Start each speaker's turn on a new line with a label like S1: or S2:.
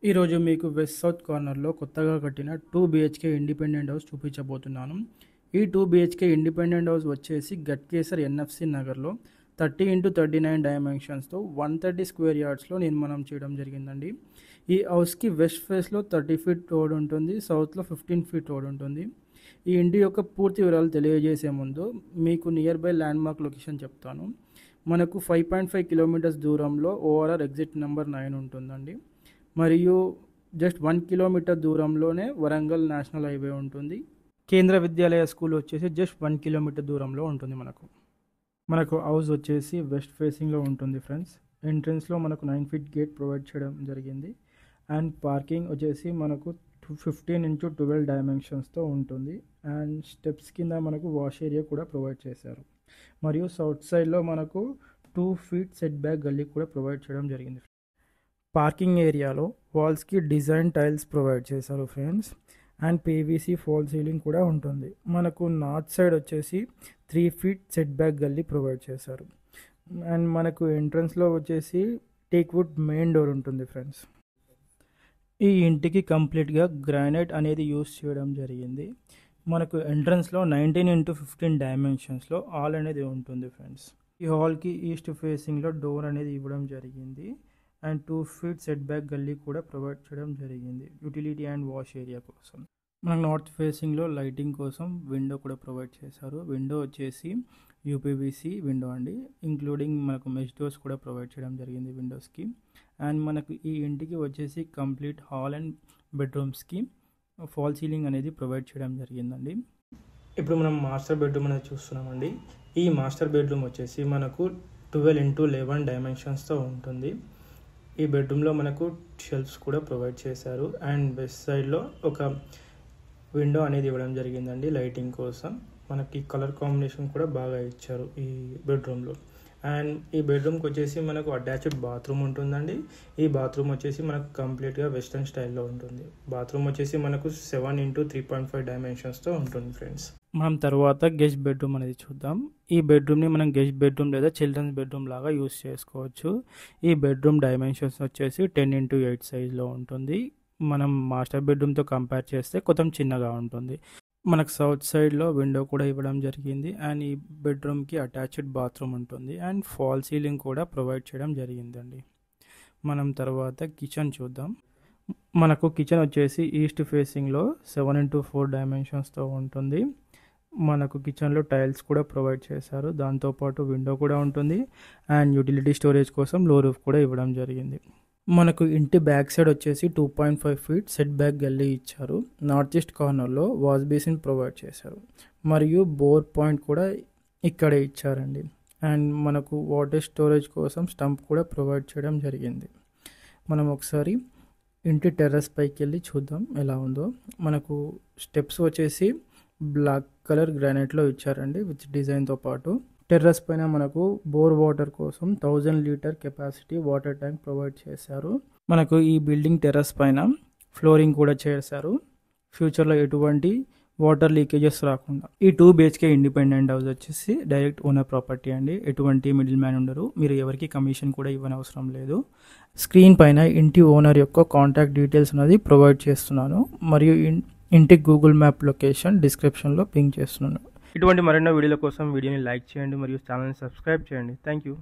S1: ఈరోజు మీకు west south కార్నర్లో కొత్తగా కట్టిన 2 BHK ఇండిపెండెంట్ హౌస్ చూపించబోతున్నాను. ఈ 2 BHK ఇండిపెండెంట్ హౌస్ వచ్చేసి గట్కేసర్ NFC నగర్లో 30x39 డైమెన్షన్స్తో 130 స్క్వేర్ యార్డ్స్లో నిర్మాణం చేయడం జరిగిందండి. ఈ హౌస్కి వెస్ట్ ఫేస్లో 30 ఫీట్ రోడ్ ఉంటుంది, సౌత్లో 15 ఫీట్ రోడ్ ఉంటుంది. ఈ ఇంటి యొక్క పూర్తి వివరాలు తెలియజేసే ముందు మీకు నియర్ బై ల్యాండ్మార్క్ లొకేషన్ చెప్తాను. మనకు 5.5 కిలోమీటర్స్ దూరంలో ORR ఎగ్జిట్ నెంబర్ 9 ఉంటుందండి. మరియు జస్ట్ 1 కిలోమీటర్ దూరంలోనే వరంగల్ నేషనల్ హైవే ఉంటుంది. కేంద్ర విద్యాలయ స్కూల్ వచ్చేసి జస్ట్ 1 కిలోమీటర్ దూరంలో ఉంటుంది. మనకు హౌస్ వచ్చేసి వెస్ట్ ఫేసింగ్లో ఉంటుంది ఫ్రెండ్స్. ఎంట్రన్స్లో మనకు 9 ఫీట్ గేట్ ప్రొవైడ్ చేయడం జరిగింది. అండ్ పార్కింగ్ వచ్చేసి మనకు 15x12 డైమెన్షన్స్తో ఉంటుంది. అండ్ స్టెప్స్ కింద మనకు వాష్ ఏరియా కూడా ప్రొవైడ్ చేశారు. మరియు సౌత్ సైడ్లో మనకు 2 ఫీట్ సెట్ బ్యాక్ గల్లీ కూడా ప్రొవైడ్ చేయడం జరిగింది. పార్కింగ్ ఏరియాలో వాల్స్కి డిజైన్ టైల్స్ ప్రొవైడ్ చేశారు friends. And PVC fall ceiling కూడా ఉంటుంది. మనకు నార్త్ సైడ్ వచ్చేసి 3 ఫీట్ సెట్ బ్యాక్ గల్లీ ప్రొవైడ్ చేశారు. అండ్ మనకు ఎంట్రన్స్లో వచ్చేసి టేక్వుడ్ మెయిన్ డోర్ ఉంటుంది ఫ్రెండ్స్. ఈ ఇంటికి కంప్లీట్గా గ్రానైట్ అనేది యూస్ చేయడం జరిగింది. మనకు ఎంట్రన్స్లో 19x15 డైమెన్షన్స్లో హాల్ అనేది ఉంటుంది ఫ్రెండ్స్. ఈ హాల్కి ఈస్ట్ ఫేసింగ్లో డోర్ అనేది ఇవ్వడం జరిగింది. అండ్ 2 ఫీట్ సెట్ బ్యాక్ గల్లీ కూడా ప్రొవైడ్ చేయడం జరిగింది యూటిలిటీ అండ్ వాష్ ఏరియా కోసం. మనకు నార్త్ ఫేసింగ్లో లైటింగ్ కోసం విండో కూడా ప్రొవైడ్ చేశారు. విండో వచ్చేసి UPVC విండో అండి, ఇంక్లూడింగ్ మనకు మెష్ డోర్స్ కూడా ప్రొవైడ్ చేయడం జరిగింది విండోస్కి. అండ్ మనకు ఈ ఇంటికి వచ్చేసి కంప్లీట్ హాల్ అండ్ బెడ్రూమ్స్కి ఫాల్ సీలింగ్ అనేది ప్రొవైడ్ చేయడం జరిగిందండి. ఇప్పుడు మనం మాస్టర్ బెడ్రూమ్ అనేది చూస్తున్నామండి. ఈ మాస్టర్ బెడ్రూమ్ వచ్చేసి మనకు 12x11 డైమెన్షన్స్తో ఉంటుంది. ఈ బెడ్రూమ్లో మనకు షెల్ఫ్స్ కూడా ప్రొవైడ్ చేశారు. అండ్ వెస్ట్ సైడ్లో ఒక విండో అనేది ఇవ్వడం జరిగిందండి లైటింగ్ కోసం. మనకి కలర్ కాంబినేషన్ కూడా బాగా ఇచ్చారు ఈ బెడ్రూమ్లో. అండ్ ఈ బెడ్రూమ్కి వచ్చేసి మనకు అటాచ్డ్ బాత్రూమ్ ఉంటుందండి. ఈ బాత్రూమ్ వచ్చేసి మనకు కంప్లీట్గా వెస్టర్న్ స్టైల్లో ఉంటుంది. బాత్రూమ్ వచ్చేసి మనకు 7x3.5 డైమెన్షన్స్తో ఉంటుంది ఫ్రెండ్స్. మనం తర్వాత గెస్ట్ బెడ్రూమ్ అనేది చూద్దాం. ఈ బెడ్రూమ్ని మనం గెస్ట్ బెడ్రూమ్ లేదా చిల్డ్రన్స్ బెడ్రూమ్ లాగా యూస్ చేసుకోవచ్చు. ఈ బెడ్రూమ్ డైమెన్షన్స్ వచ్చేసి 10x8 సైజ్లో ఉంటుంది. మనం మాస్టర్ బెడ్రూమ్తో కంపేర్ చేస్తే కొంచెం చిన్నగా ఉంటుంది. మనకు సౌత్ సైడ్లో విండో కూడా ఇవ్వడం జరిగింది. అండ్ ఈ బెడ్రూమ్కి అటాచ్డ్ బాత్రూమ్ ఉంటుంది. అండ్ ఫాల్ సీలింగ్ కూడా ప్రొవైడ్ చేయడం జరిగిందండి. మనం తర్వాత కిచెన్ చూద్దాం. మనకు కిచెన్ వచ్చేసి ఈస్ట్ ఫేసింగ్లో 7x4 డైమెన్షన్స్తో ఉంటుంది. మనకు కిచెన్లో టైల్స్ కూడా ప్రొవైడ్ చేశారు. దాంతోపాటు విండో కూడా ఉంటుంది. అండ్ యూటిలిటీ స్టోరేజ్ కోసం లో రూఫ్ కూడా ఇవ్వడం జరిగింది. మనకు ఇంటి బ్యాక్ సైడ్ వచ్చేసి 2.5 ఫీట్ సెట్ బ్యాక్ గల్లీ ఇచ్చారు. నార్త్ ఈస్ట్ కార్నర్లో వాష్ బేసిన్ ప్రొవైడ్ చేశారు. మరియు బోర్ పాయింట్ కూడా ఇక్కడే ఇచ్చారండి. అండ్ మనకు వాటర్ స్టోరేజ్ కోసం స్టంప్ కూడా ప్రొవైడ్ చేయడం జరిగింది. మనం ఒకసారి ఇంటి టెర్రస్ పైకి వెళ్ళి చూద్దాం ఎలా ఉందో. మనకు స్టెప్స్ వచ్చేసి బ్లాక్ కలర్ గ్రానైట్లో ఇచ్చారండి విత్ డిజైన్తో పాటు. టెర్రస్ పైన మనకు బోర్ వాటర్ కోసం 1000 litre capacity water tank provide చేశారు. మనకు ఈ బిల్డింగ్ టెర్రస్ పైన ఫ్లోరింగ్ కూడా చేశారు, ఫ్యూచర్లో ఎటువంటి వాటర్ లీకేజెస్ రాకుండా. ఈ 2 BHK ఇండిపెండెంట్ హౌస్ వచ్చేసి డైరెక్ట్ ఓనర్ ప్రాపర్టీ అండి. ఎటువంటి మిడిల్ మ్యాన్ ఉండరు. మీరు ఎవరికి కమిషన్ కూడా ఇవ్వనవసరం లేదు. స్క్రీన్ పైన ఇంటి ఓనర్ యొక్క కాంటాక్ట్ డీటెయిల్స్ అనేది ప్రొవైడ్ చేస్తున్నాను. మరియు ఇంటి గూగుల్ మ్యాప్ లొకేషన్ డిస్క్రిప్షన్లో పింగ్ చేస్తున్నాను. ఇటువంటి మరెన్నో వీడియోల కోసం వీడియోని లైక్ చేయండి మరియు ఛానల్ని సబ్స్క్రైబ్ చేయండి. Thank you.